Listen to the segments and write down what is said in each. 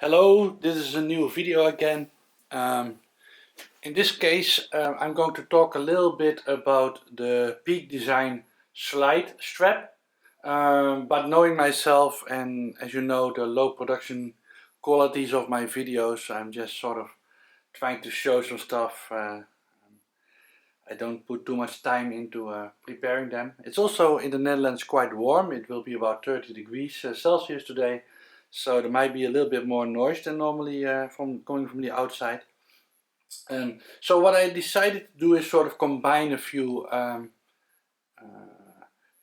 Hello, this is a new video again. In this case I'm going to talk a little bit about the Peakdesign slide strap, but knowing myself and, as you know, the low production qualities of my videos, I'm just sort of trying to show some stuff. I don't put too much time into preparing them. It's also in the Netherlands quite warm. It will be about 30 degrees Celsius today. So there might be a little bit more noise than normally coming from the outside. So what I decided to do is sort of combine a few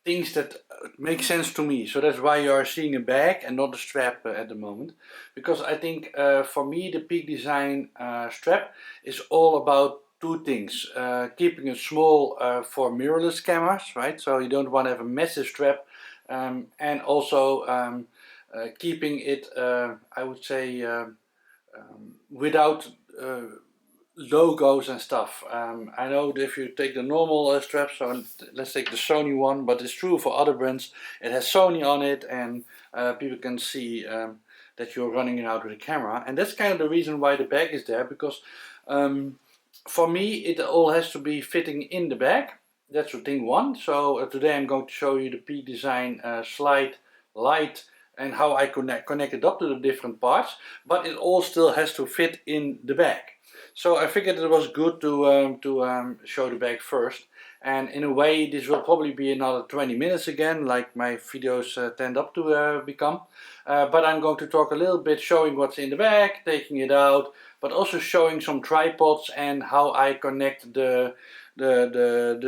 things that make sense to me. So that's why you are seeing a bag and not a strap at the moment. Because I think for me the Peakdesign strap is all about two things. Keeping it small for mirrorless cameras, right? So you don't want to have a massive strap. And also keeping it, I would say, without logos and stuff. I know that if you take the normal strap, so let's take the Sony one, but it's true for other brands. It has Sony on it, and people can see that you're running it out with the camera. And that's kind of the reason why the bag is there, because for me it all has to be fitting in the bag. That's thing one. So today I'm going to show you the Peakdesign slide lite and how I connect it up to the different parts, but it all still has to fit in the bag. So I figured it was good to show the bag first, and in a way this will probably be another 20 minutes again, like my videos tend up to become. But I'm going to talk a little bit showing what's in the bag, taking it out, but also showing some tripods and how I connect the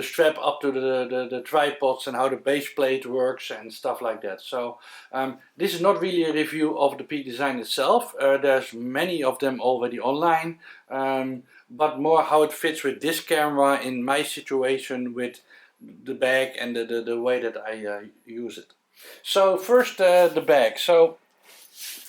strap up to the tripods and how the base plate works and stuff like that. So this is not really a review of the Peakdesign itself. There's many of them already online, but more how it fits with this camera in my situation with the bag and the way that I use it. So first the bag. So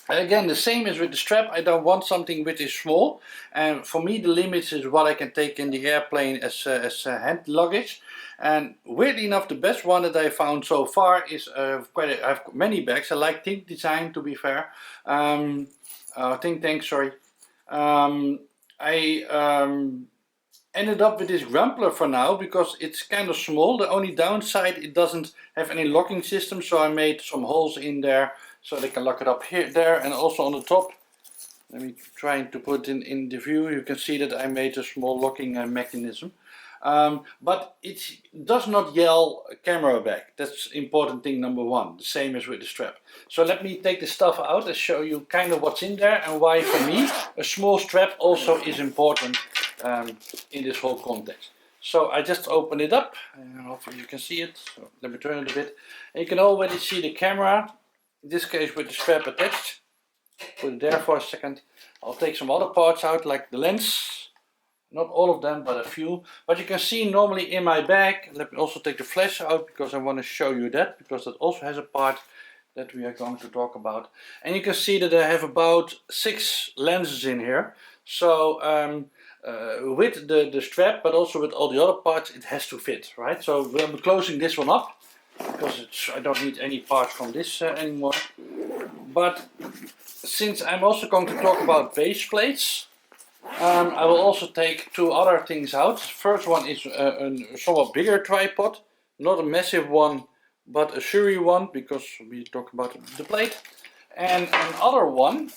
again, the same as with the strap. I don't want something which is small, and for me the limit is what I can take in the airplane as hand luggage. And weirdly enough, the best one that I found so far is I have many bags. I like Think Design, to be fair. Think Tank, sorry. I ended up with this Grumpler for now because it's kind of small. The only downside, it doesn't have any locking system, so I made some holes in there so they can lock it up here, there, and also on the top. Let me try to put it in the view. You can see that I made a small locking mechanism. But it does not yell camera back. That's important thing number one, the same as with the strap. So let me take the stuff out and show you kind of what's in there and why for me a small strap also is important in this whole context. So I just opened it up and hopefully you can see it. So let me turn it a bit. And you can already see the camera, in this case with the strap attached. Put it there for a second. I'll take some other parts out, like the lens. Not all of them, but a few. But you can see normally in my bag, let me also take the flash out because I want to show you that, because that also has a part that we are going to talk about. And you can see that I have about 6 lenses in here. So with the strap, but also with all the other parts, it has to fit, right? So I'm closing this one up because I don't need any parts from this anymore. But since I'm also going to talk about base plates, I will also take 2 other things out. The first one is a somewhat bigger tripod, not a massive one, but a Surrey one, because we talk about the plate. And another one,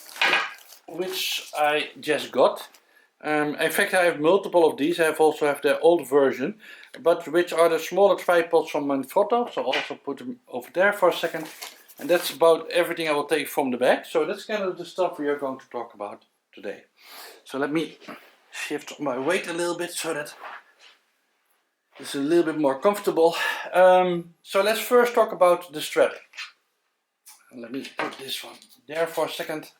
which I just got. In fact, I have multiple of these. I also have the old version, but which are the smaller tripods from Monfrotto. So I'll also put them over there for a second. And that's about everything I will take from the bag. So that's kind of the stuff we are going to talk about today. So let me shift my weight a little bit so that it's a little bit more comfortable. So let's first talk about the strap. And let me put this one there for a second.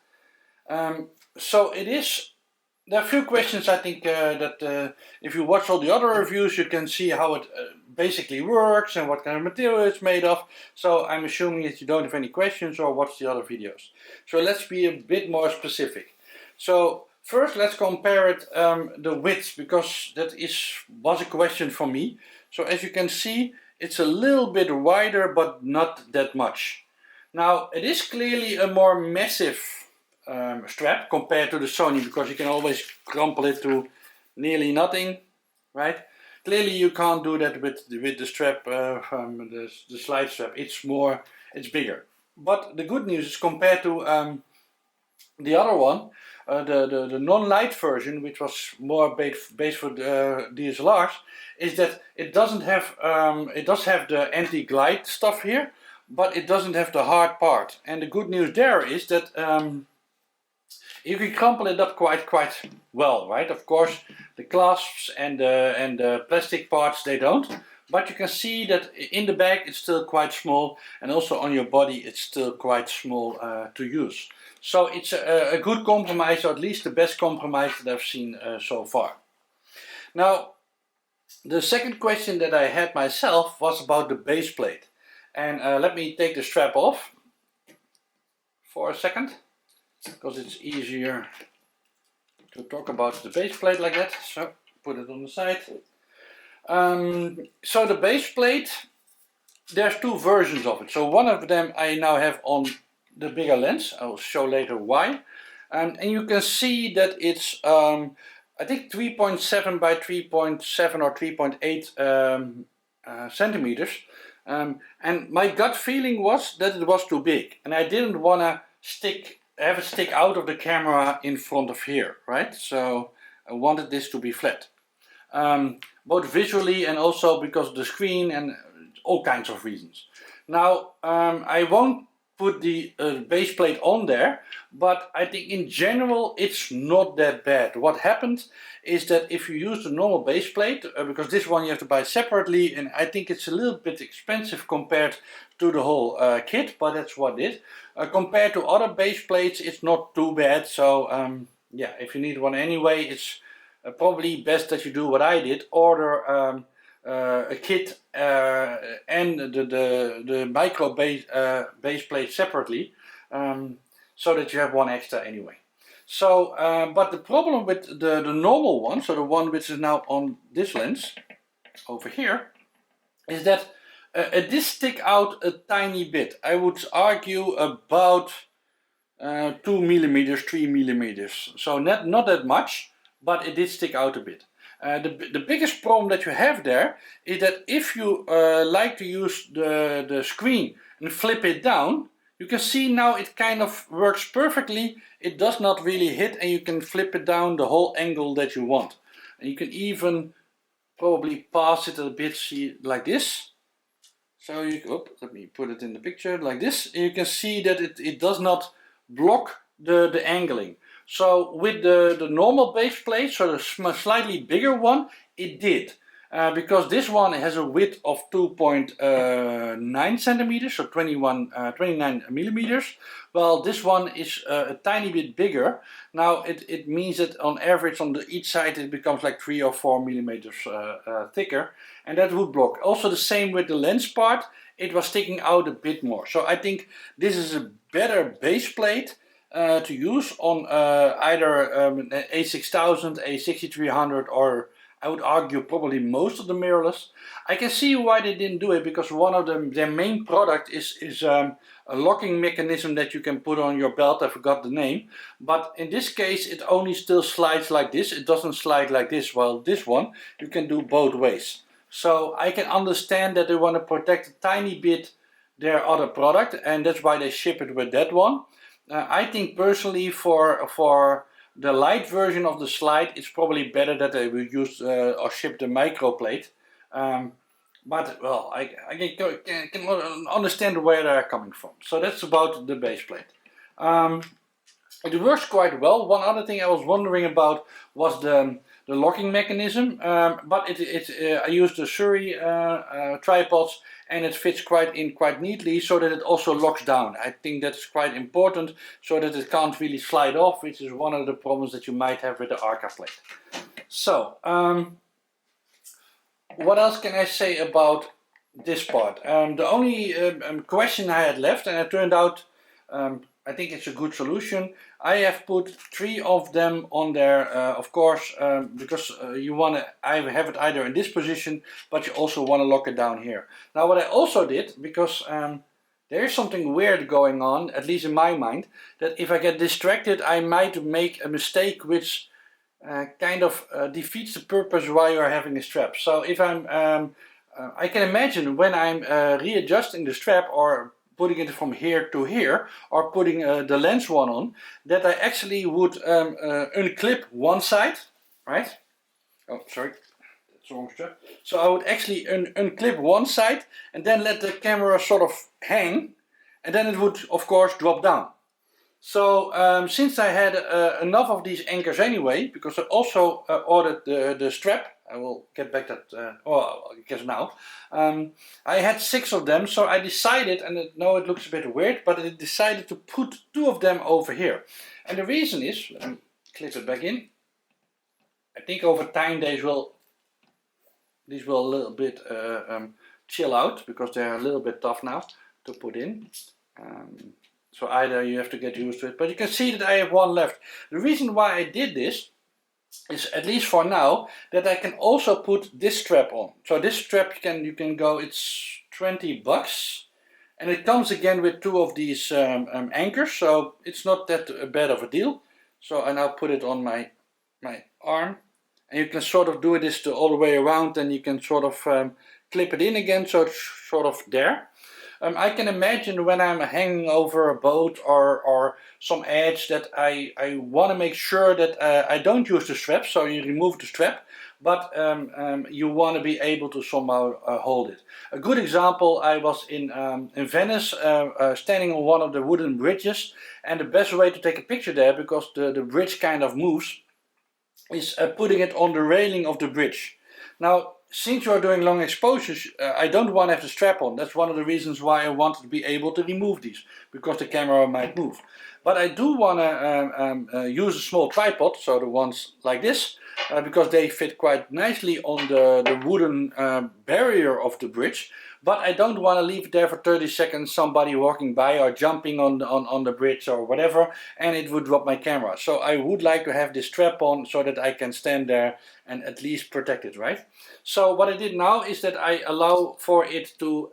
So there are a few questions I think that if you watch all the other reviews you can see how it basically works and what kind of material it's made of. So I'm assuming that you don't have any questions or watch the other videos. So let's be a bit more specific. So first let's compare it, the width, because that was a question for me. So as you can see, it's a little bit wider but not that much. Now it is clearly a more massive strap compared to the Sony, because you can always crumple it to nearly nothing, right? Clearly you can't do that with the strap, the slide strap. It's bigger. But the good news is, compared to the other one, the non-lite version, which was more based for the DSLRs, is that it doesn't have, it does have the anti-glide stuff here, but it doesn't have the hard part. And the good news there is that you can crumple it up quite well, right? Of course, the clasps and the plastic parts, they don't. But you can see that in the bag it's still quite small, and also on your body it's still quite small to use. So it's a good compromise, or at least the best compromise that I've seen so far. Now, the second question that I had myself was about the base plate. And let me take the strap off for a second, because it's easier to talk about the base plate like that. So put it on the side. So the base plate, there's two versions of it. So one of them I now have on the bigger lens. I'll show later why. And you can see that it's I think 3.7 by 3.7 or 3.8 centimeters. And my gut feeling was that it was too big, and I didn't want to have it stick out of the camera in front of here, right? So I wanted this to be flat, both visually and also because of the screen and all kinds of reasons. Now I won't put the base plate on there, but I think in general it's not that bad. What happened is that if you use the normal base plate, because this one you have to buy separately, and I think it's a little bit expensive compared to the whole kit, but that's what it is. Compared to other base plates, it's not too bad. So yeah, if you need one anyway, it's probably best that you do what I did: order a kit and the micro base plate separately, so that you have one extra anyway. So, but the problem with the normal one, so the one which is now on this lens over here, is that it did stick out a tiny bit. I would argue about 2 millimeters, 3 millimeters. So not that much, but it did stick out a bit. The biggest problem that you have there is that if you like to use the screen and flip it down, you can see now it kind of works perfectly. It does not really hit, and you can flip it down the whole angle that you want. And you can even probably pass it a bit, see, like this. So let me put it in the picture like this. And you can see that it does not block the angling. So with the normal base plate, so the slightly bigger one, it did. Because this one has a width of 2.9 centimeters, so 29 millimeters. Well, this one is a tiny bit bigger. Now it means that on average on each side it becomes like 3 or 4 millimeters thicker, and that would block. Also the same with the lens part, it was sticking out a bit more. So I think this is a better base plate to use on either a6000, a6300, or I would argue probably most of the mirrorless. I can see why they didn't do it, because one of their main product is a locking mechanism that you can put on your belt. I forgot the name, but in this case it only still slides like this. It doesn't slide like this. While this one you can do both ways. So I can understand that they want to protect a tiny bit their other product, and that's why they ship it with that one. I think personally for the light version of the slide, it's probably better that they will use or ship the micro plate. But well, I can understand where they're coming from. So that's about the base plate. It works quite well. One other thing I was wondering about was the locking mechanism, but I used the Surrey tripods, and it fits quite neatly, so that it also locks down. I think that's quite important, so that it can't really slide off, which is one of the problems that you might have with the Arca plate. So what else can I say about this part? The only question I had left, and it turned out I think it's a good solution. I have put 3 of them on there, of course, because you want to have it either in this position, but you also want to lock it down here. Now what I also did, because There's something weird going on, at least in my mind, that if I get distracted I might make a mistake which kind of defeats the purpose why you're having a strap. So if I can imagine when I'm readjusting the strap or putting it from here to here or putting the lens one on, that I actually would unclip one side, right? Oh, sorry, that's the wrong strap. So I would actually unclip one side and then let the camera sort of hang, and then it would of course drop down. So since I had enough of these anchors anyway, because I also ordered the strap, I will get back that, well, I guess now. I had 6 of them, so I decided, and no, it looks a bit weird, but I decided to put 2 of them over here. And the reason is, let me clip it back in. I think over time these will a little bit chill out, because they're a little bit tough now to put in. So either you have to get used to it, but you can see that I have one left. The reason why I did this is, at least for now, that I can also put this strap on. So this strap you can go, it's 20 bucks, and it comes again with 2 of these anchors, so it's not that bad of a deal. So I now put it on my arm, and you can sort of do this all the way around, and you can sort of clip it in again, so it's sort of there. I can imagine when I'm hanging over a boat or some edge that I want to make sure that I don't use the strap, so you remove the strap, but you want to be able to somehow hold it. A good example, I was in Venice, standing on one of the wooden bridges, and the best way to take a picture there, because the bridge kind of moves, is putting it on the railing of the bridge. Now, since you are doing long exposures, I don't want to have the strap on. That's one of the reasons why I wanted to be able to remove these, because the camera might move. But I do want to use a small tripod, so the ones like this, because they fit quite nicely on the wooden barrier of the bridge. But I don't want to leave it there for 30 seconds, somebody walking by or jumping on the bridge or whatever, and it would drop my camera. So I would like to have this strap on so that I can stand there and at least protect it, right? So what I did now is that I allow for it to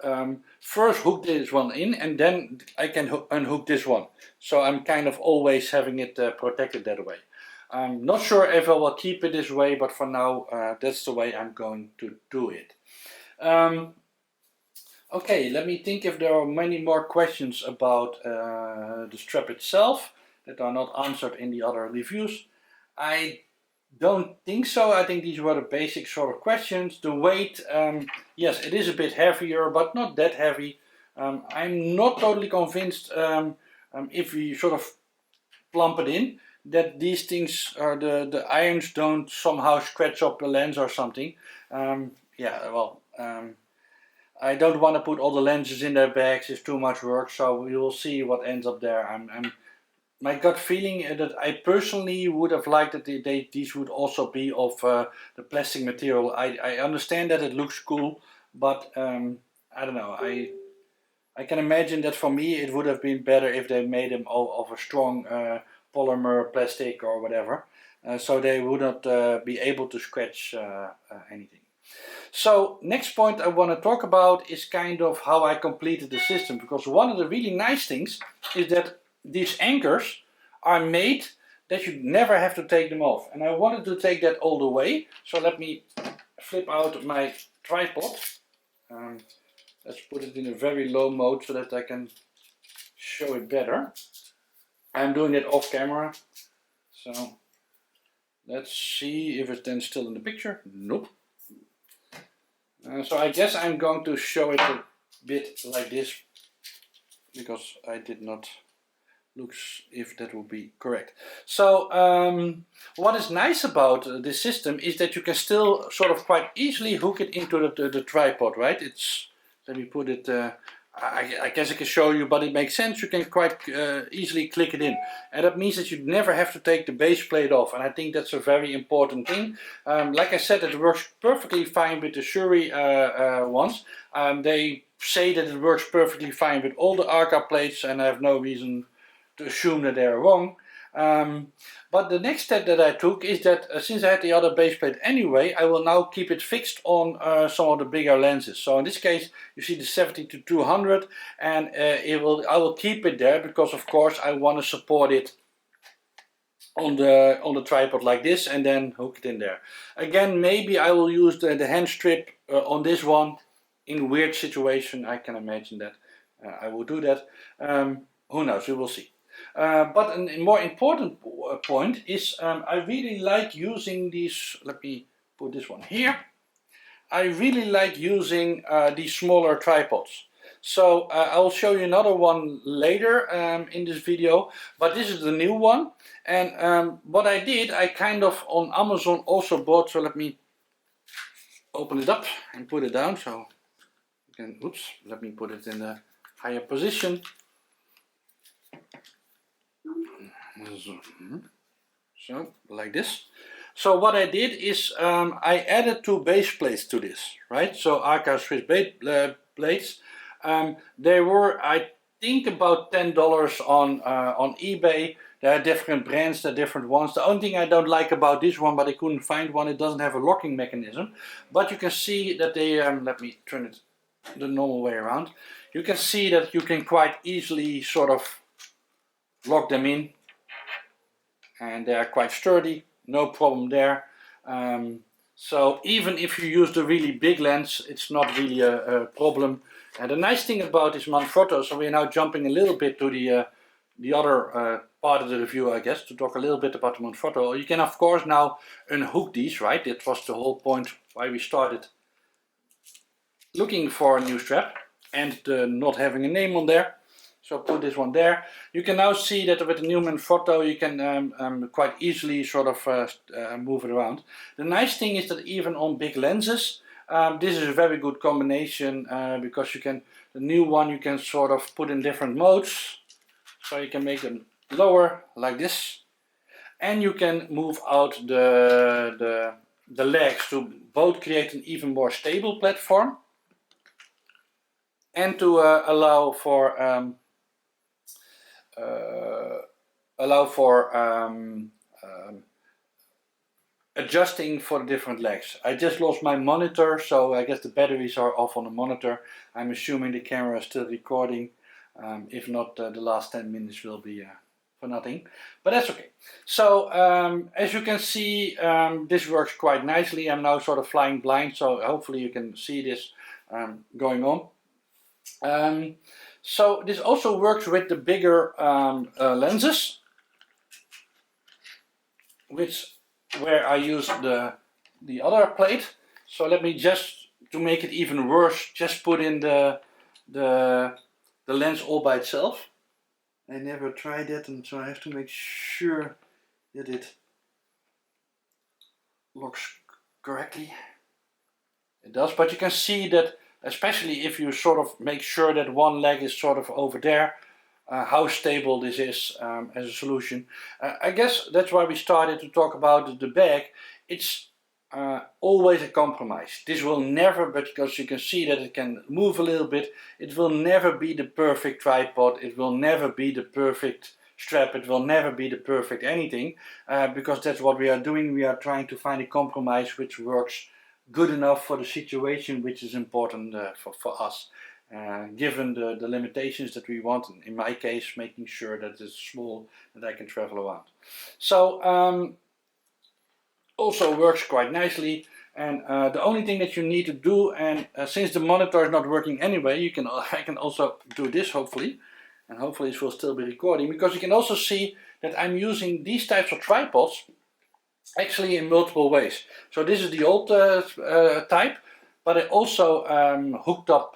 first hook this one in, and then I can unhook this one. So I'm kind of always having it protected that way. I'm not sure if I will keep it this way, but for now that's the way I'm going to do it. Okay, let me think if there are many more questions about the strap itself that are not answered in the other reviews. I don't think so. I think these were the basic sort of questions. The weight, yes, it is a bit heavier, but not that heavy. I'm not totally convinced if we sort of plump it in, that these things, the irons don't somehow scratch up the lens or something. Yeah, well, I don't want to put all the lenses in their bags, it's too much work, so we will see what ends up there. My gut feeling is that I personally would have liked that these would also be of the plastic material. I understand that it looks cool, but I don't know. I can imagine that for me it would have been better if they made them of a strong polymer plastic or whatever, so they would not be able to scratch anything. So next point I want to talk about is kind of how I completed the system, because one of the really nice things is that these anchors are made that you never have to take them off, and I wanted to take that all the way. So let me flip out my tripod. Let's put it in a very low mode so that I can show it better. I'm doing it off camera, so let's see if it's then still in the picture. Nope. So I guess I'm going to show it a bit like this, because I did not look if that would be correct. So what is nice about this system is that you can still sort of quite easily hook it into the tripod, right? It's, let me put it, I guess I can show you, but it makes sense. You can quite easily click it in, and that means that you never have to take the base plate off, and I think that's a very important thing. Like I said, it works perfectly fine with the Shuri ones. They say that it works perfectly fine with all the Arca plates, and I have no reason to assume that they're wrong. But the next step that I took is that since I had the other base plate anyway, I will now keep it fixed on some of the bigger lenses. So in this case, you see the 70-200, and I will keep it there because of course I want to support it on the tripod like this and then hook it in there. Again, maybe I will use the hand strip on this one in weird situation. I can imagine that I will do that. Who knows, we will see. But a more important point is I really like using these, let me put this one here. I really like using these smaller tripods. So I will show you another one later in this video, but this is the new one. And what I did, I kind of on Amazon also bought, so let me open it up and put it down. So you can, oops, let me put it in a higher position. So like this. So what I did is I added 2 base plates to this, right? So Aka Swiss plates. They were, I think, about $10 on eBay. There are different brands, there are different ones. The only thing I don't like about this one, but I couldn't find one, it doesn't have a locking mechanism. But you can see that they, let me turn it the normal way around. You can see that you can quite easily sort of lock them in. And they are quite sturdy, no problem there. So even if you use the really big lens, it's not really a problem. And the nice thing about this monfrotto, so we're now jumping a little bit to the other part of the review, I guess, to talk a little bit about the monfrotto. You can of course now unhook these, right? That was the whole point why we started looking for a new strap and not having a name on there. So put this one there. You can now see that with the new monfrotto you can quite easily sort of move it around. The nice thing is that even on big lenses, this is a very good combination because you can, the new one you can sort of put in different modes. So you can make them lower like this, and you can move out the legs to both create an even more stable platform and to allow for adjusting for the different legs. I just lost my monitor, so I guess the batteries are off on the monitor. I'm assuming the camera is still recording. If not, the last 10 minutes will be for nothing, but that's okay. So as you can see, this works quite nicely. I'm now sort of flying blind, so hopefully you can see this going on. So this also works with the bigger lenses, where I use the other plate. So let me just, to make it even worse, just put in the lens all by itself. I never tried that, and so I have to make sure that it locks correctly. It does, but you can see that, especially if you sort of make sure that one leg is sort of over there, how stable this is as a solution. I guess that's why we started to talk about the bag. It's always a compromise. This will never, because you can see that it can move a little bit, it will never be the perfect tripod, it will never be the perfect strap, it will never be the perfect anything, because that's what we are doing. We are trying to find a compromise which works good enough for the situation, which is important for us, given the limitations that we want. In my case, making sure that it's small, that I can travel around. So also works quite nicely, and the only thing that you need to do, and since the monitor is not working anyway, I can also do this, hopefully, and hopefully this will still be recording, because you can also see that I'm using these types of tripods actually in multiple ways. So this is the old type, but I also hooked up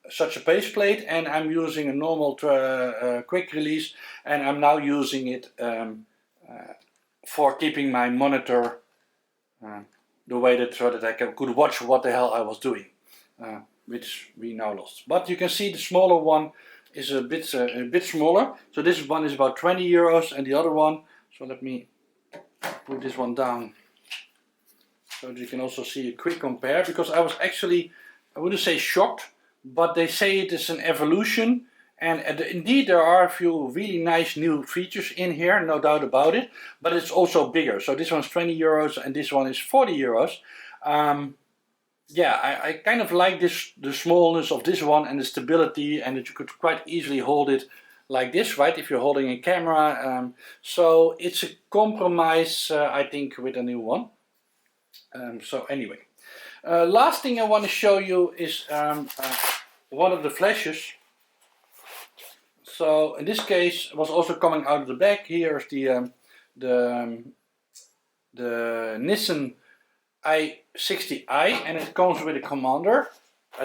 such a base plate, and I'm using a normal quick release, and I'm now using it for keeping my monitor the way that, so that I could watch what the hell I was doing, which we now lost. But you can see the smaller one is a bit smaller. So this one is about 20 euros, and the other one, so let me put this one down so that you can also see a quick compare, because I was actually, I wouldn't say shocked, but they say it is an evolution, And indeed there are a few really nice new features in here, no doubt about it, but it's also bigger. So this one's 20 euros and this one is 40 euros. Yeah, I kind of like the smallness of this one and the stability, and that you could quite easily hold it like this, right, if you're holding a camera. So it's a compromise, I think, with a new one. So anyway, last thing I want to show you is one of the flashes. So in this case it was also coming out of the bag. Here's the Nissan a60i, and it comes with a commander.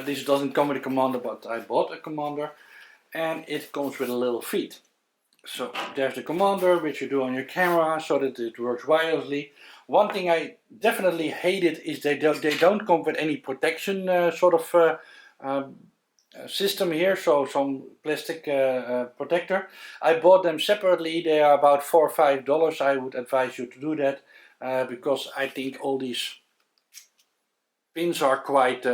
This doesn't come with a commander, but I bought a commander, and it comes with a little feed. So there's the commander, which you do on your camera so that it works wirelessly. One thing I definitely hated is they don't come with any protection sort of system here, so some plastic protector. I bought them separately. They are about $4 or $5. I would advise you to do that because I think all these pins are quite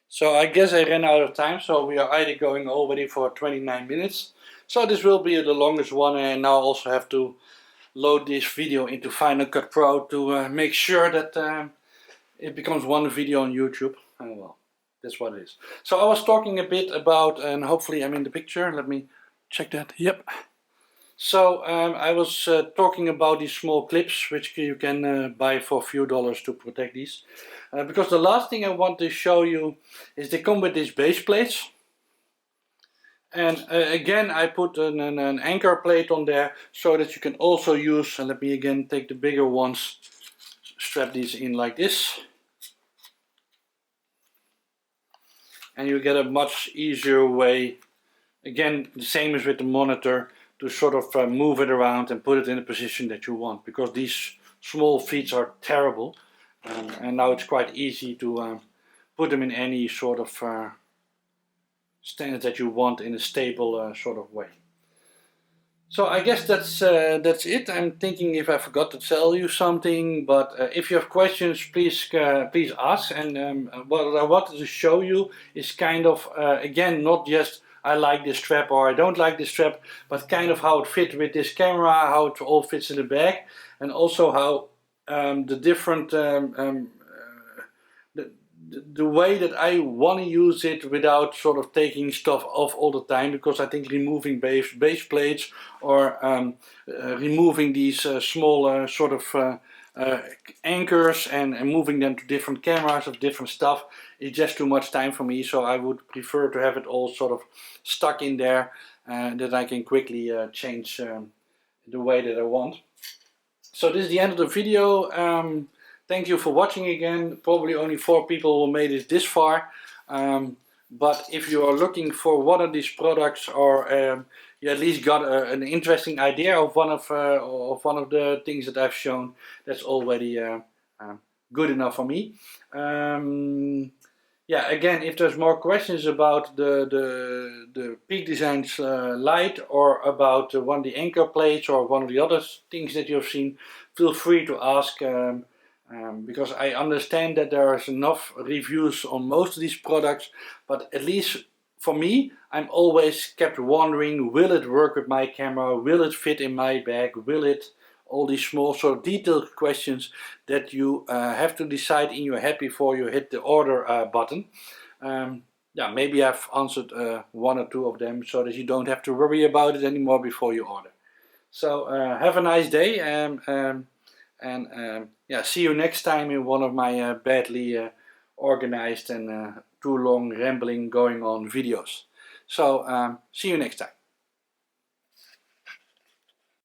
so I guess I ran out of time, so we are either going already for 29 minutes. So this will be the longest one, and now I also have to load this video into Final Cut Pro to make sure that it becomes one video on YouTube. Well, that's what it is. So I was talking a bit about, and hopefully I'm in the picture, let me check that, yep. So I was talking about these small clips which you can buy for a few dollars to protect these. Because the last thing I want to show you is they come with these base plates. And again I put an anchor plate on there so that you can also use, and let me again take the bigger ones, strap these in like this. And you get a much easier way, again the same as with the monitor, to sort of move it around and put it in a position that you want, because these small feet are terrible, and now it's quite easy to put them in any sort of stance that you want in a stable sort of way. So I guess that's it. I'm thinking if I forgot to tell you something, but if you have questions, please ask. And what I wanted to show you is kind of again, not just I like this strap or I don't like this strap, but kind of how it fits with this camera, how it all fits in the bag, and also how the different the way that I want to use it without sort of taking stuff off all the time, because I think removing base plates or removing these small sort of anchors and moving them to different cameras of different stuff is just too much time for me. So I would prefer to have it all sort of stuck in there that I can quickly change the way that I want. So this is the end of the video. Thank you for watching again. Probably only 4 people made it this far. But if you are looking for one of these products, or you at least got an interesting idea of one of the things that I've shown, that's already good enough for me. Yeah, again, if there's more questions about the Peakdesign's lite, or about one of the anchor plates, or one of the other things that you've seen, feel free to ask. Because I understand that there is enough reviews on most of these products, but at least for me, I'm always kept wondering, will it work with my camera, will it fit in my bag, will it, all these small sort of detailed questions that you have to decide in your head before you hit the order button. Yeah, maybe I've answered 1 or 2 of them, so that you don't have to worry about it anymore before you order. So have a nice day, yeah, see you next time in one of my badly organized and too long rambling going on videos. So see you next time.